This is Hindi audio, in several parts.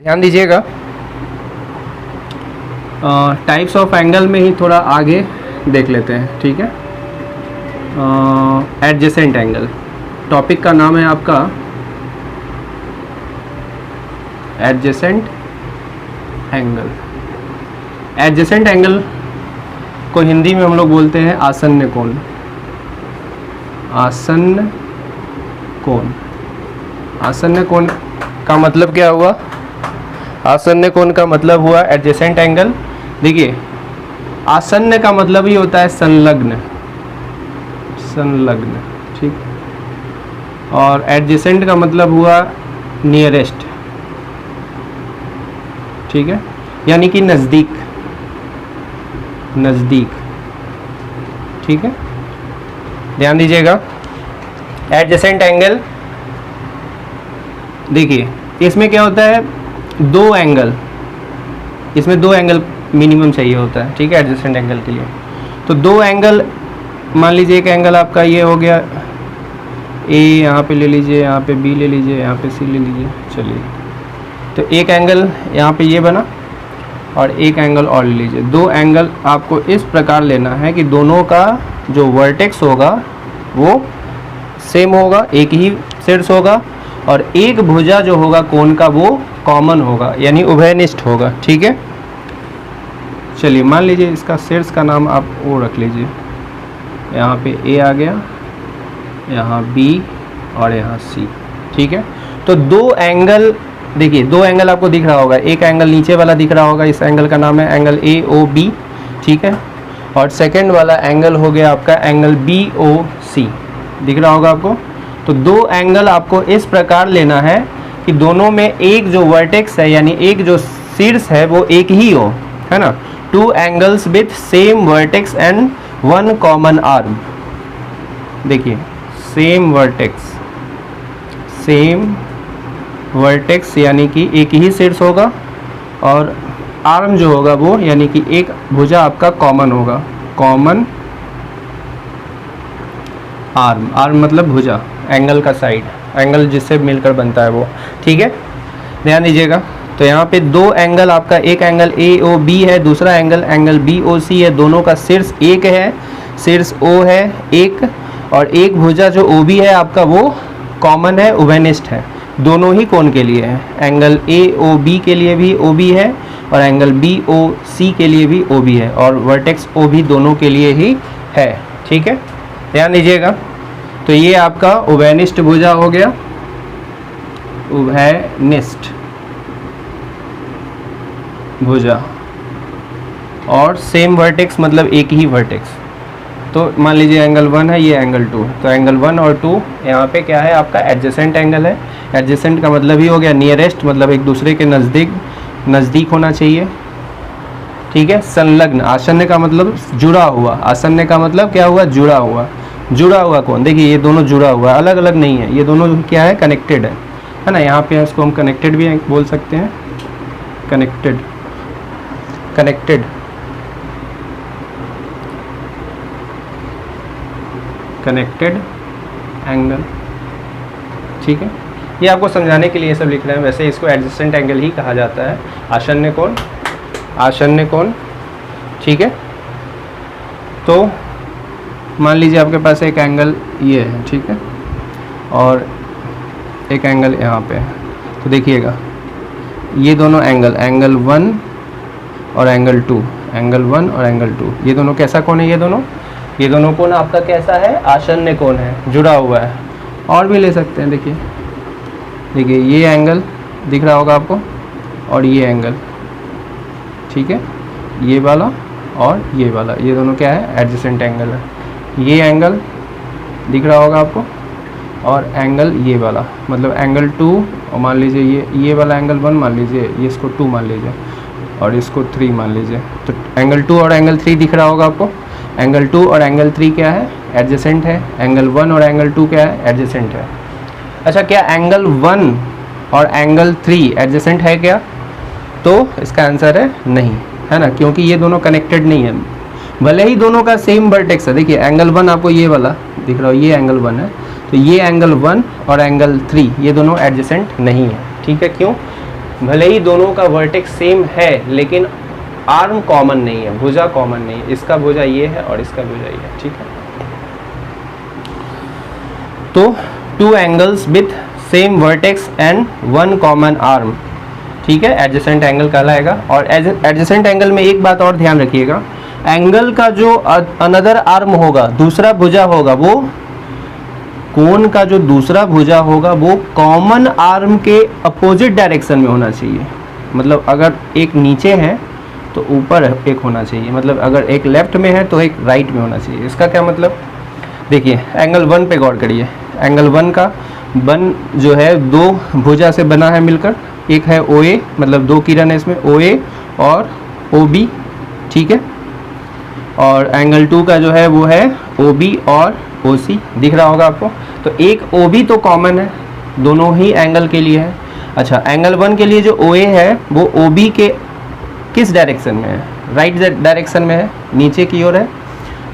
ध्यान दीजिएगा, टाइप्स ऑफ एंगल में ही थोड़ा आगे देख लेते हैं, ठीक है। एडजेसेंट एंगल, टॉपिक का नाम है आपका एडजेसेंट एंगल। एडजेसेंट एंगल को हिंदी में हम लोग बोलते हैं आसन्न कोण। आसन्न कोण, आसन्न कोण का मतलब क्या हुआ? आसन्न कोण का मतलब हुआ एडजेसेंट एंगल। देखिए, आसन्न का मतलब ही होता है संलग्न, संलग्न, ठीक। और एडजेसेंट का मतलब हुआ नियरेस्ट, ठीक है, यानी कि नज़दीक, नज़दीक, ठीक है। ध्यान दीजिएगा, एडजेसेंट एंगल, देखिए इसमें क्या होता है, दो एंगल, इसमें दो एंगल मिनिमम चाहिए होता है, ठीक है, एडजेसेंट एंगल के लिए। तो दो एंगल, मान लीजिए एक एंगल आपका ये हो गया ए, यहाँ पे ले लीजिए, यहाँ पे बी ले लीजिए, यहाँ पे सी ले लीजिए, चलिए। तो एक एंगल यहाँ पे ये बना और एक एंगल और ले लीजिए। दो एंगल आपको इस प्रकार लेना है कि दोनों का जो वर्टेक्स होगा वो सेम होगा, एक ही शीर्ष होगा, और एक भुजा जो होगा कोण का वो कॉमन होगा, यानी उभयनिष्ठ होगा, ठीक है। चलिए मान लीजिए इसका शीर्ष का नाम आप वो रख लीजिए, यहाँ पे ए आ गया, यहाँ बी और यहाँ सी, ठीक है। तो दो एंगल, देखिए दो एंगल आपको दिख रहा होगा, एक एंगल नीचे वाला दिख रहा होगा, इस एंगल का नाम है एंगल ए ओ बी, ठीक है। और सेकंड वाला एंगल हो गया आपका एंगल बी ओ सी, दिख रहा होगा आपको। तो दो एंगल आपको इस प्रकार लेना है कि दोनों में एक जो वर्टेक्स है, यानी एक जो शीर्ष है वो एक ही हो, है ना। Two angles with same vertex and one common arm. देखिए सेम वर्टेक्स, सेम वर्टेक्स यानी कि एक ही शीर्ष होगा, और आर्म जो होगा वो यानी कि एक भुजा आपका कॉमन होगा, कॉमन आर्म। आर्म मतलब भुजा, एंगल का साइड, एंगल जिससे मिलकर बनता है वो, ठीक है। ध्यान दीजिएगा, तो यहाँ पे दो एंगल आपका, एक एंगल ए ओ बी है, दूसरा एंगल एंगल बी ओ सी है, दोनों का शीर्ष एक है, शीर्ष ओ है एक, और एक भुजा जो ओ बी है आपका वो कॉमन है, उभयनिष्ठ है, दोनों ही कोण के लिए है। एंगल ए ओ बी के लिए भी ओ बी है और एंगल बी ओ सी के लिए भी ओ बी है, और वर्टेक्स ओ भी दोनों के लिए ही है, ठीक है। ध्यान दीजिएगा, तो ये आपका उभयनिष्ठ भुजा हो गया, उभयनिष्ठ भुजा, और सेम वर्टेक्स मतलब एक ही वर्टेक्स। तो मान लीजिए एंगल 1 है, ये एंगल 2, तो एंगल 1 और 2 यहाँ पे क्या है आपका एडजेसेंट एंगल है। एडजेसेंट का मतलब ही हो गया नियरेस्ट, मतलब एक दूसरे के नज़दीक, नज़दीक होना चाहिए, ठीक है। संलग्न, आसन्न का मतलब जुड़ा हुआ, आसन्न का मतलब क्या हुआ, जुड़ा हुआ, जुड़ा हुआ कौन, देखिए ये दोनों जुड़ा हुआ है, अलग अलग नहीं है, ये दोनों क्या है, कनेक्टेड है ना। यहाँ पे इसको हम कनेक्टेड भी बोल सकते हैं, कनेक्टेड, कनेक्टेड, कनेक्टेड एंगल, ठीक है। ये आपको समझाने के लिए ये सब लिख रहे हैं, वैसे इसको एडजेसेंट एंगल ही कहा जाता है, आसन्न कोण, आसन्न कोण, ठीक है। तो मान लीजिए आपके पास एक एंगल ये है, ठीक है, और एक एंगल यहाँ पे है, तो देखिएगा ये दोनों एंगल, एंगल 1 और एंगल 2, एंगल 1 और एंगल 2, ये दोनों कैसा कोण है, ये दोनों कोण आपका कैसा है, आसन्न कोण है, जुड़ा हुआ है। और भी ले सकते हैं, देखिए देखिए ये एंगल दिख रहा होगा आपको, और ये एंगल, ठीक है, ये वाला और ये वाला, ये दोनों क्या है, एडजेसेंट एंगल है। ये एंगल दिख रहा होगा आपको, और एंगल ये वाला, मतलब एंगल 2, और मान लीजिए ये वाला एंगल 1 मान लीजिए, ये इसको 2 मान लीजिए, और इसको 3 मान लीजिए। तो एंगल 2 और एंगल 3 दिख रहा होगा आपको। एंगल 2 और एंगल 3 क्या है, एडजेसेंट है। एंगल 1 और एंगल 2 क्या है, एडजेसेंट है। अच्छा, क्या एंगल 1 और एंगल 3 एडजेसेंट है क्या? तो इसका आंसर है नहीं, है ना, क्योंकि ये दोनों कनेक्टेड नहीं है, भले ही दोनों का सेम वर्टेक्स है। देखिए एंगल 1 आपको ये वाला दिख रहा हो, ये एंगल 1 है, तो ये एंगल 1 और एंगल 3 ये दोनों एडजेसेंट नहीं है, ठीक है। क्यों? भले ही दोनों का वर्टेक्स सेम है लेकिन आर्म कॉमन नहीं है, भुजा कॉमन नहीं है, इसका भुजा ये है और इसका भुजा ये है, ठीक है। तो two angles with same vertex and one common arm, ठीक है, एडजेसेंट एंगल कहलाएगा। और एडजेसेंट एंगल में एक बात और ध्यान रखिएगा, एंगल का जो अनदर आर्म होगा, दूसरा भुजा होगा, वो कोण का जो दूसरा भुजा होगा वो कॉमन आर्म के अपोजिट डायरेक्शन में होना चाहिए। मतलब अगर एक नीचे है तो ऊपर एक होना चाहिए, मतलब अगर एक लेफ्ट में है तो एक राइट में होना चाहिए। इसका क्या मतलब, देखिए एंगल 1 पे गौर करिए। एंगल 1 का वन जो है दो भुजा से बना है मिलकर, एक है OA, मतलब दो किरण है इसमें, OA और OB, ठीक है। और एंगल 2 का जो है वो है OB और OC, दिख रहा होगा आपको। तो एक OB तो कॉमन है, दोनों ही एंगल के लिए है। अच्छा, एंगल 1 के लिए जो OA है वो OB के किस डायरेक्शन में है, राइट डायरेक्शन में है, नीचे की ओर है।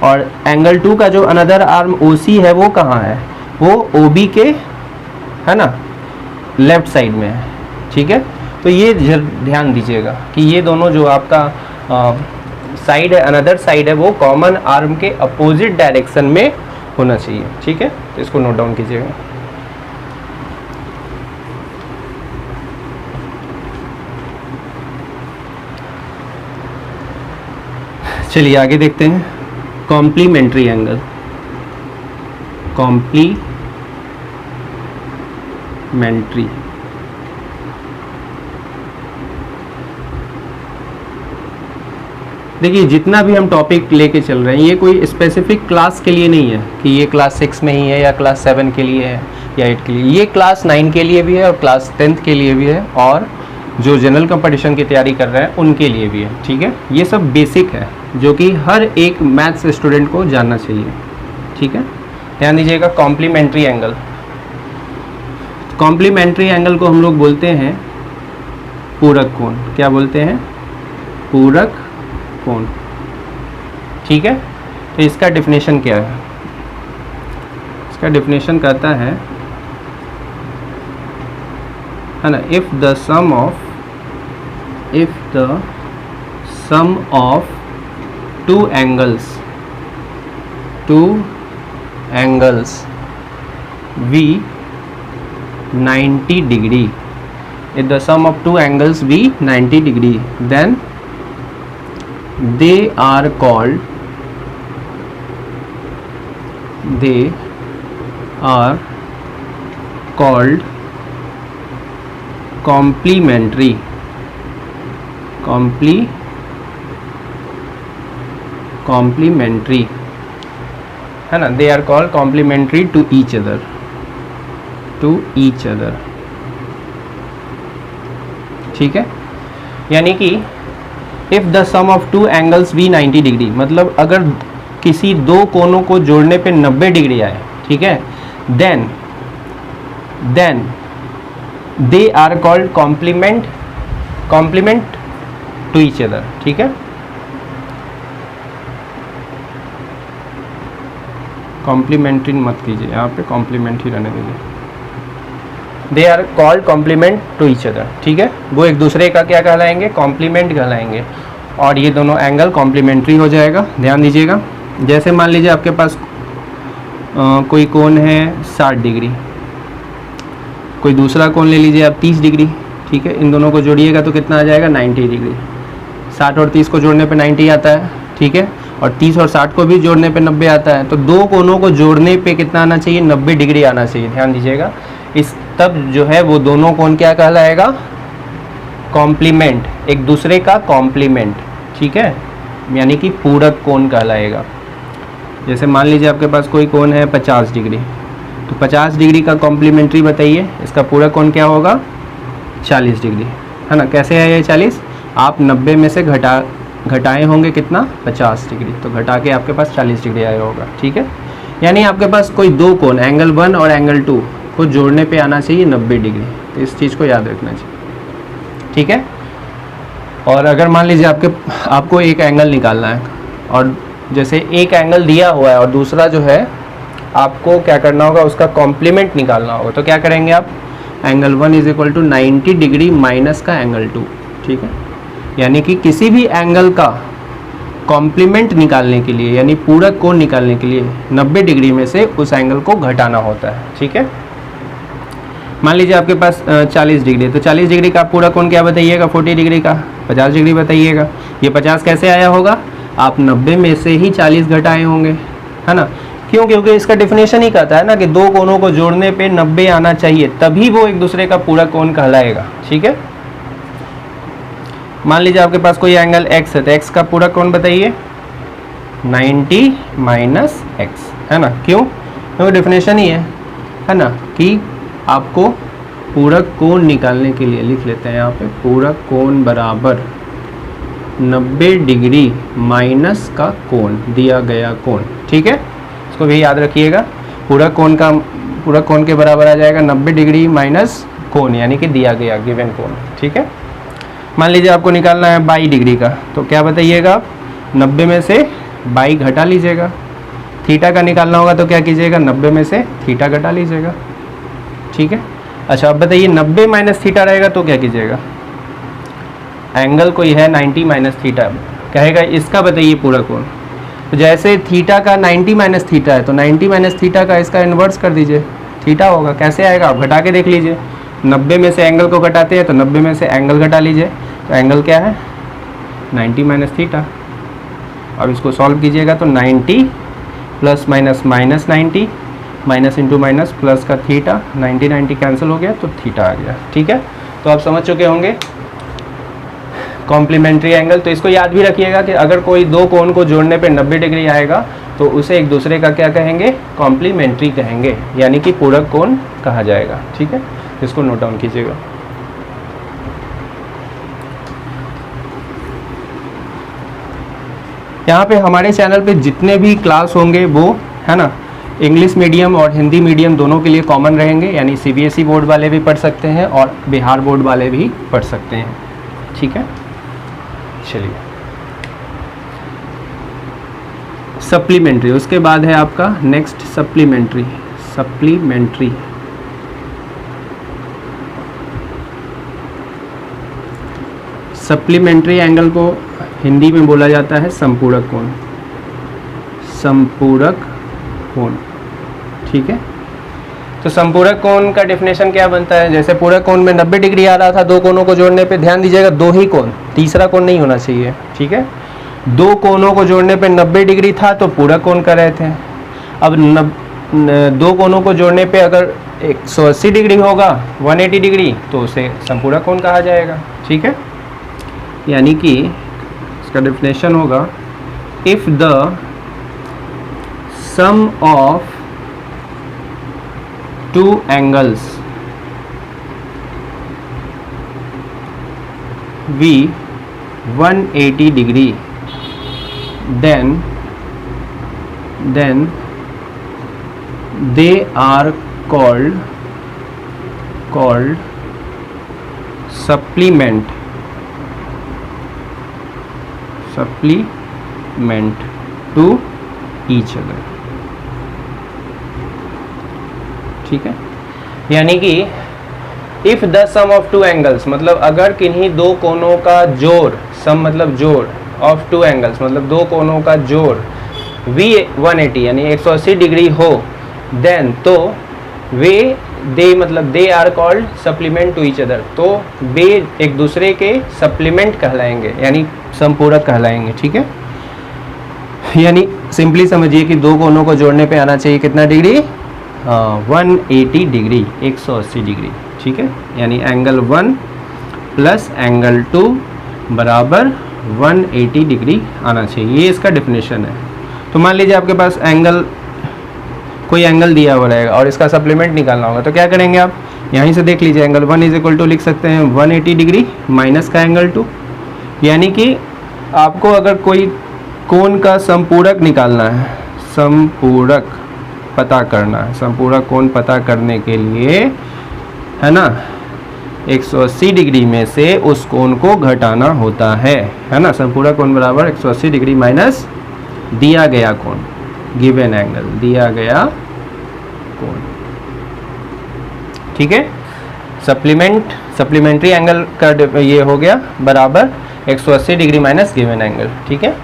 और एंगल 2 का जो अनदर आर्म OC है वो कहाँ है, वो OB के, है ना, लेफ्ट साइड में है, ठीक है। तो ये ध्यान दीजिएगा कि ये दोनों जो आपका साइड है, अनदर साइड है, वो कॉमन आर्म के अपोजिट डायरेक्शन में होना चाहिए, ठीक है। तो इसको नोट डाउन कीजिएगा। चलिए आगे देखते हैं, कॉम्प्लीमेंट्री एंगल। कॉम्प्लीमेंट्री देखिए, जितना भी हम टॉपिक लेके चल रहे हैं ये कोई स्पेसिफिक क्लास के लिए नहीं है कि ये क्लास 6 में ही है या क्लास 7 के लिए है या 8 के लिए, ये क्लास 9 के लिए भी है और क्लास 10th के लिए भी है और जो जनरल कंपटीशन की तैयारी कर रहे हैं उनके लिए भी है, ठीक है। ये सब बेसिक है जो कि हर एक मैथ्स स्टूडेंट को जानना चाहिए, ठीक है। ध्यान दीजिएगा, कॉम्प्लीमेंट्री एंगल। कॉम्प्लीमेंट्री एंगल को हम लोग बोलते हैं पूरक कोण। क्या बोलते हैं, पूरक कोण, ठीक है। तो इसका डेफिनेशन क्या है, इसका डेफिनेशन कहता है ना, if the sum of two angles V 90 degree, if the sum of two angles V 90 degree, then they are called complementary है ना, they are called complementary to each other, ठीक है। यानी कि if the sum of two angles V 90 degree, मतलब अगर किसी दो कोनों को जोड़ने पे 90 डिग्री आए, ठीक है, then they are called complement to each other, ठीक है। कॉम्प्लीमेंट्री मत कीजिए, यहाँ पे कॉम्प्लीमेंट ही रहने दीजिए। They are called complement to each other, ठीक है। वो एक दूसरे का क्या कहलाएंगे, कॉम्प्लीमेंट कहलाएंगे और ये दोनों एंगल कॉम्प्लीमेंट्री हो जाएगा। ध्यान दीजिएगा, जैसे मान लीजिए आपके पास कोई कोण है 60 डिग्री, कोई दूसरा कोण ले लीजिए आप 30 डिग्री, ठीक है। इन दोनों को जोड़िएगा तो कितना आ जाएगा, 90 डिग्री। 60 और 30 को जोड़ने पे 90 आता है, ठीक है। और 30 और 60 को भी जोड़ने पे 90 आता है। तो दो कोनों को जोड़ने पे कितना आना चाहिए, 90 डिग्री आना चाहिए। ध्यान दीजिएगा, इस तब जो है वो दोनों कोण क्या कहलाएगा, कॉम्प्लीमेंट, एक दूसरे का कॉम्प्लीमेंट, ठीक है, यानी कि पूरक कोण कहलाएगा। जैसे मान लीजिए आपके पास कोई कोण है 50 डिग्री, तो 50 डिग्री का कॉम्प्लीमेंट्री बताइए, इसका पूरक कोण क्या होगा, 40 डिग्री, है ना। कैसे है ये 40, आप 90 में से घटाए होंगे कितना, 50 डिग्री, तो घटा के आपके पास 40 डिग्री आया होगा, ठीक है। यानी आपके पास कोई दो कोण, एंगल 1 और एंगल 2 को जोड़ने पे आना चाहिए 90 डिग्री, तो इस चीज़ को याद रखना चाहिए, ठीक है। और अगर मान लीजिए आपको एक एंगल निकालना है और जैसे एक एंगल दिया हुआ है और दूसरा जो है आपको क्या करना होगा, उसका कॉम्प्लीमेंट निकालना होगा, तो क्या करेंगे आप, angle 1 is equal to 90 degree minus का एंगल 2, ठीक है। यानी कि किसी भी एंगल का कॉम्प्लीमेंट निकालने के लिए यानी पूरक कोण निकालने के लिए 90 डिग्री में से उस एंगल को घटाना होता है, ठीक है। मान लीजिए आपके पास 40 डिग्री, तो 40 डिग्री का पूरक कोण क्या बताइएगा, 40 डिग्री का 50 डिग्री बताइएगा। ये 50 कैसे आया होगा, आप 90 में से ही 40 घटाए होंगे, है ना। क्यों, क्योंकि इसका डेफिनेशन ही कहता है ना कि दो कोणों को जोड़ने पे 90 आना चाहिए, तभी वो एक दूसरे का पूरक कोण कहलाएगा, ठीक है। मान लीजिए आपके पास कोई एंगल x है, तो x का पूरक कोण बताइए 90 माइनस एक्स, है ना। क्यों, क्योंकि डेफिनेशन ही है ना, कि आपको पूरक कोण निकालने के लिए लिख लेते हैं यहाँ पे पूरक कोण बराबर 90 डिग्री माइनस का कोण, दिया गया कोण, ठीक है। इसको भी याद रखिएगा, पूरक कोण के बराबर आ जाएगा 90 डिग्री माइनस कोण, यानी कि दिया गया गिवन कोण, ठीक है। मान लीजिए आपको निकालना है 22 डिग्री का, तो क्या बताइएगा आप 90 में से 22 घटा लीजिएगा। थीटा का निकालना होगा तो क्या कीजिएगा, 90 में से थीटा घटा लीजिएगा, ठीक है। अच्छा, अब बताइए 90 माइनस थीटा रहेगा तो क्या कीजिएगा, एंगल कोई है 90 माइनस थीटा, कहेगा इसका बताइए पूरक कोण। तो जैसे थीटा का 90 माइनस थीटा है, तो 90 माइनस थीटा का इसका इन्वर्स कर दीजिए, थीटा होगा। कैसे आएगा, आप घटा के देख लीजिए, 90 में से एंगल को घटाते हैं तो 90 में से एंगल घटा लीजिए, तो एंगल क्या है 90 माइनस थीटा। अब इसको सॉल्व कीजिएगा तो 90 plus minus minus 90, minus into minus plus का थीटा, 90 90 कैंसिल हो गया तो थीटा आ गया, ठीक है। तो आप समझ चुके होंगे कॉम्प्लीमेंट्री एंगल। तो इसको याद भी रखिएगा कि अगर कोई दो कोण को जोड़ने पे 90 डिग्री आएगा तो उसे एक दूसरे का क्या कहेंगे, कॉम्प्लीमेंट्री कहेंगे, यानी कि पूरक कोण कहा जाएगा, ठीक है। इसको नोट डाउन कीजिएगा। यहाँ पे हमारे चैनल पे जितने भी क्लास होंगे वो, है ना, इंग्लिश मीडियम और हिंदी मीडियम दोनों के लिए कॉमन रहेंगे, यानी सीबीएसई बोर्ड वाले भी पढ़ सकते हैं और बिहार बोर्ड वाले भी पढ़ सकते हैं, ठीक है। चलिए, सप्लीमेंट्री, उसके बाद है आपका नेक्स्ट सप्लीमेंट्री। सप्लीमेंट्री एंगल को हिंदी में बोला जाता है संपूरक कोण, ठीक है। तो संपूरक कोण का डेफिनेशन क्या बनता है, जैसे पूरक कोण में 90 डिग्री आ रहा था, दो कोणों को जोड़ने पे ध्यान दीजिएगा, दो ही कोण, तीसरा कोण नहीं होना चाहिए, ठीक है। दो कोणों को जोड़ने पे 90 डिग्री था तो पूरक कोण कर रहे थे। अब दो कोणों को जोड़ने पे अगर 180 डिग्री होगा, 180 डिग्री, तो उसे संपूरक कोण कहा जाएगा, ठीक है। यानी कि इसका डेफिनेशन होगा, if the sum of two angles V 180 degree, then they are called supplement to each other, ठीक है। यानी कि if the sum of two angles, मतलब अगर किन्हीं दो कोणों का जोड़, सम मतलब जोड़, ऑफ टू एंगल्स मतलब दो कोणों का जोड़ V 180 यानी 180 डिग्री हो, देन तो they are called supplement to each other, तो वे एक दूसरे के सप्लीमेंट कहलाएंगे, यानी संपूरक कहलाएंगे, ठीक है। यानी सिंपली समझिए कि दो कोणों को जोड़ने पे आना चाहिए कितना डिग्री, 180 डिग्री, 180 डिग्री, ठीक है। यानी एंगल 1 प्लस एंगल 2 बराबर 180 डिग्री आना चाहिए, ये इसका डेफिनेशन है। तो मान लीजिए आपके पास कोई एंगल दिया हुआ रहेगा और इसका सप्लीमेंट निकालना होगा, तो क्या करेंगे आप, यहीं से देख लीजिए, एंगल 1 इज इक्वल टू लिख सकते हैं 180 डिग्री माइनस का एंगल 2, यानी कि आपको अगर कोई कोण का संपूरक निकालना है, संपूरक पता करना है, संपूरक कोण पता करने के लिए, है ना, 180 डिग्री में से उस कोण को घटाना होता है ना। संपूरक कोण बराबर 180 डिग्री माइनस दिया गया कोण, गिवन एंगल, दिया गया कोण, ठीक है। सप्लीमेंट्री एंगल का ये हो गया बराबर 180 डिग्री माइनस गिवन एंगल, ठीक है।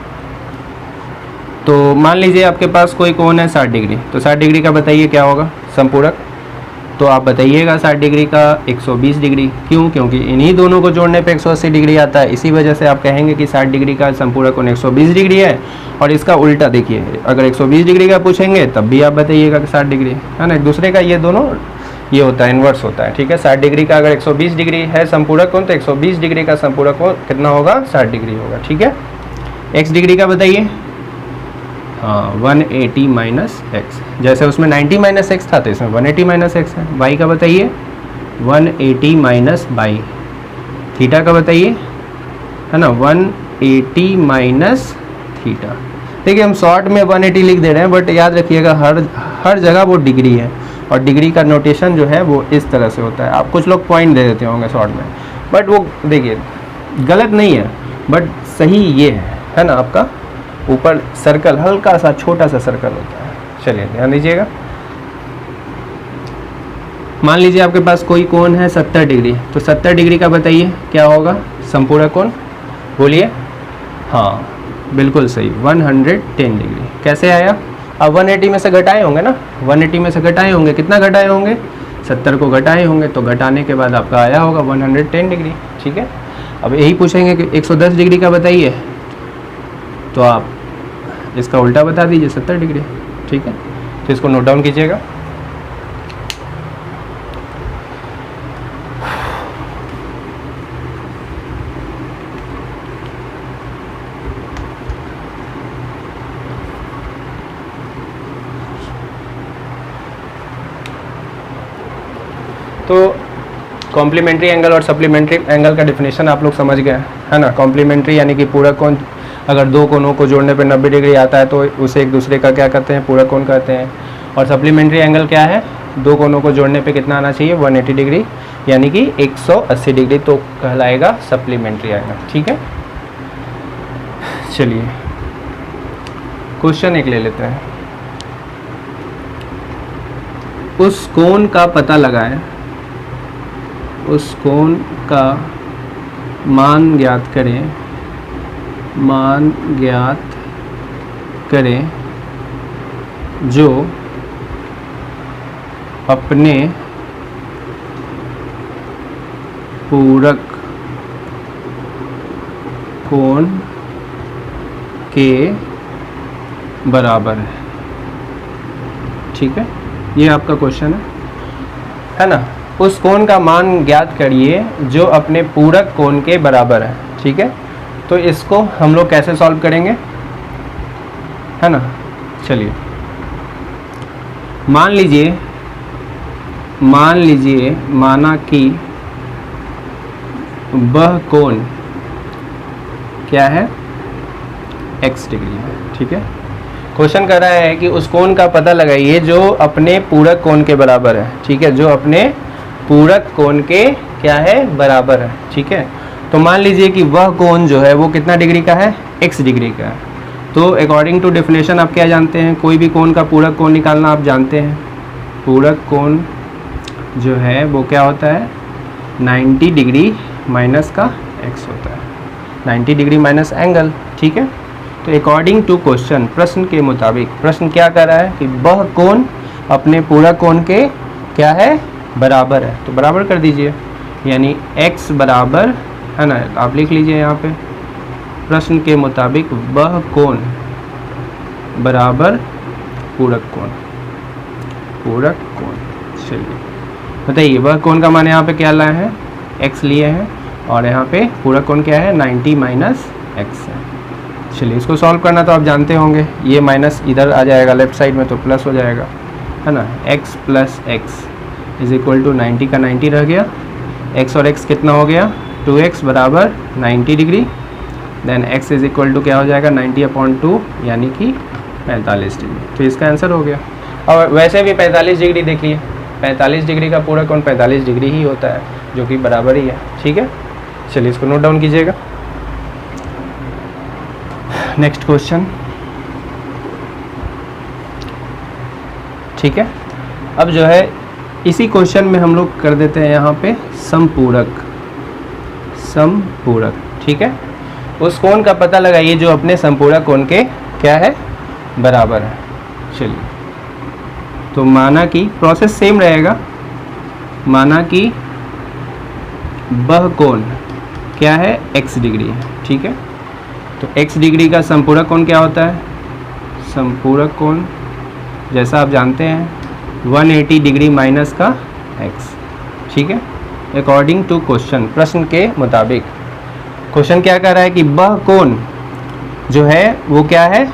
तो मान लीजिए आपके पास कोई कोण है 60 डिग्री, तो 60 डिग्री का बताइए क्या होगा समपूरक। तो आप बताइएगा 60 डिग्री का 120 डिग्री, क्यों? क्योंकि इन्हीं दोनों को जोड़ने पे 180 डिग्री आता है, इसी वजह से आप कहेंगे कि 60 डिग्री का समपूरक कोण 120 डिग्री है। और इसका उल्टा देखिए, अगर 120 डिग्री का पूछेंगे तब भी आप बताइएगा कि 60 डिग्री है ना, एक दूसरे का ये दोनों ये होता है, इन्वर्स होता है, ठीक है। 60 डिग्री का अगर 120 डिग्री है समपूरक कोण, तो 120 डिग्री का समपूरक कोण कितना होगा? 60 डिग्री होगा, ठीक है। x डिग्री का बताइए। हाँ, 180 माइनस एक्स, जैसे उसमें 90 माइनस एक्स था तो इसमें 180 माइनस एक्स है। y का बताइए 180 माइनस बाई। थीटा का बताइए, है ना, 180 माइनस थीटा। देखिए हम शॉर्ट में 180 लिख दे रहे हैं, बट याद रखिएगा हर जगह वो डिग्री है, और डिग्री का नोटेशन जो है वो इस तरह से होता है। आप कुछ लोग पॉइंट दे देते होंगे शॉर्ट में, बट वो देखिए गलत नहीं है, बट सही ये है ना, आपका ऊपर सर्कल हल्का सा छोटा सा सर्कल होता है। चलिए ध्यान दीजिएगा। मान लीजिए आपके पास कोई कोण है 70 डिग्री, तो 70 डिग्री का बताइए क्या होगा समपूरक कोण, बोलिए। हाँ बिल्कुल सही, 110 डिग्री। कैसे आया? अब 180 में से घटाए होंगे ना, 180 में से घटाए होंगे, कितना घटाए होंगे? 70 को घटाए होंगे, तो घटाने के बाद आपका आया होगा 110 डिग्री, ठीक है। अब यही पूछेंगे कि 110 डिग्री का बताइए, तो आप इसका उल्टा बता दीजिए 70 डिग्री, ठीक है। तो इसको नोट डाउन कीजिएगा। तो कॉम्प्लीमेंट्री एंगल और सप्लीमेंट्री एंगल का डिफिनेशन आप लोग समझ गए, है ना। कॉम्प्लीमेंट्री यानी कि पूरक कोण, अगर दो कोणों को जोड़ने पे 90 डिग्री आता है तो उसे एक दूसरे का क्या कहते हैं? पूरक कोण कहते हैं। और सप्लीमेंट्री एंगल क्या है? दो कोणों को जोड़ने पे कितना आना चाहिए? 180 डिग्री, यानी कि 180 डिग्री, तो कहलाएगा सप्लीमेंट्री एंगल, ठीक है। चलिए क्वेश्चन एक ले लेते हैं। उस कोण का पता लगाएं, उस कोण का मान ज्ञात करें, मान ज्ञात करें जो अपने पूरक कोण के बराबर है, ठीक है। ये आपका क्वेश्चन है ना। उस कोण का मान ज्ञात करिए जो अपने पूरक कोण के बराबर है, ठीक है। तो इसको हम लोग कैसे सॉल्व करेंगे, है ना। चलिए मान लीजिए माना कि वह कोण क्या है? x डिग्री है, ठीक है। क्वेश्चन कर रहा है कि उस कोण का पता लगाइए जो अपने पूरक कोण के बराबर है, ठीक है, जो अपने पूरक कोण के क्या है? बराबर है, ठीक है। तो मान लीजिए कि वह कोण जो है वो कितना डिग्री का है? x डिग्री का है। तो अकॉर्डिंग टू डेफिनेशन आप क्या जानते हैं? कोई भी कोण का पूरक कोण निकालना आप जानते हैं। पूरक कोण जो है वो क्या होता है? 90 डिग्री माइनस का x होता है, 90 डिग्री माइनस एंगल, ठीक है। तो अकॉर्डिंग टू क्वेश्चन, प्रश्न के मुताबिक, प्रश्न क्या कर रहा है कि वह कोण अपने पूरक कोण के क्या है? बराबर है। तो बराबर कर दीजिए, यानी x बराबर, है ना, आप लिख लीजिए यहाँ पे, प्रश्न के मुताबिक वह कोण बराबर पूरक कोण, पूरक कोण। चलिए बताइए वह कोण का मान यहाँ पे क्या लाए हैं? x लिए हैं, और यहाँ पे पूरक कोण क्या है? 90 माइनस एक्स है। चलिए इसको सॉल्व करना तो आप जानते होंगे, ये माइनस इधर आ जाएगा लेफ्ट साइड में, तो प्लस हो जाएगा, है ना। x plus x is equal to 90 का 90 रह गया, x और x कितना हो गया? 2x बराबर 90 डिग्री, then x is equal to क्या हो जाएगा? 90/2, यानी कि 45 डिग्री। तो इसका आंसर हो गया। और वैसे भी 45 डिग्री देखिए, 45 डिग्री का पूरा कोण 45 डिग्री ही होता है, जो कि बराबर ही है, ठीक है। चलिए इसको नोट डाउन कीजिएगा। नेक्स्ट क्वेश्चन, ठीक है। अब जो है इसी क्वेश्चन में हम लोग कर देते हैं यहाँ पे समपूरक, समपूरक, ठीक है। उस कोण का पता लगाइए जो अपने समपूरक कोण के क्या है, बराबर है। चलिए, तो माना कि प्रोसेस सेम रहेगा, माना कि वह कोण क्या है, x डिग्री है, ठीक है। तो x डिग्री का समपूरक कोण क्या होता है, समपूरक कोण जैसा आप जानते हैं 180 डिग्री माइनस का x, ठीक है। अकॉर्डिंग टू क्वेश्चन, प्रश्न के मुताबिक क्वेश्चन क्या कह रहा है कि वह कोण जो है वो क्या है,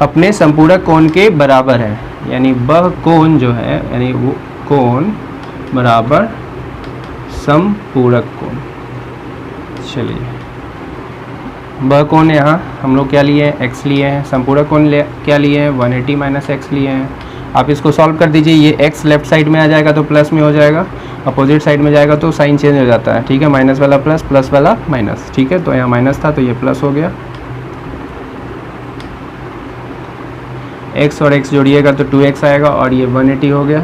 अपने समपूरक कोण के बराबर है, यानी वह कोण जो है, यानी वो कोण बराबर समपूरक कोण। चलिए, वह कोण यहाँ हम लोग क्या लिए हैं, x लिए हैं, समपूरक कोण क्या लिए हैं, 180 माइनस एक्स लिए हैं। आप इसको सॉल्व कर दीजिए, ये x लेफ्ट साइड में आ जाएगा तो प्लस में हो जाएगा, अपोजिट साइड में जाएगा तो साइन चेंज हो जाता है, ठीक है। माइनस वाला प्लस, प्लस वाला माइनस, ठीक है। तो यहाँ माइनस था तो ये प्लस हो गया, x और x जोड़िएगा तो 2x आएगा और ये 180 हो गया।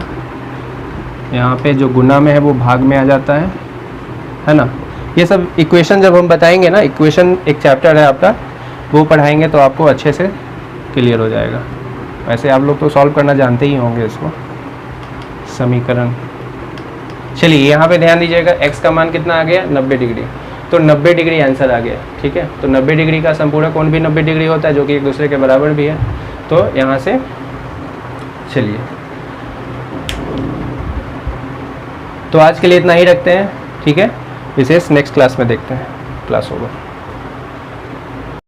यहाँ पे जो गुना में है वो भाग में आ जाता है ना। ये सब इक्वेशन जब हम बताएंगे ना, इक्वेशन एक चैप्टर है आपका, वो पढ़ाएंगे तो आपको अच्छे से क्लियर हो जाएगा। वैसे आप लोग तो सॉल्व करना जानते ही होंगे इसको, समीकरण। चलिए, यहाँ पे ध्यान दीजिएगा, x का मान कितना आ गया, 90 डिग्री। तो 90 डिग्री आंसर आ गया, ठीक है। तो 90 डिग्री का संपूर्ण कोण भी 90 डिग्री होता है, जो कि एक दूसरे के बराबर भी है। तो यहाँ से चलिए, तो आज के लिए इतना ही रखते हैं, ठीक है। विशेष नेक्स्ट क्लास में देखते हैं, क्लास ओवर।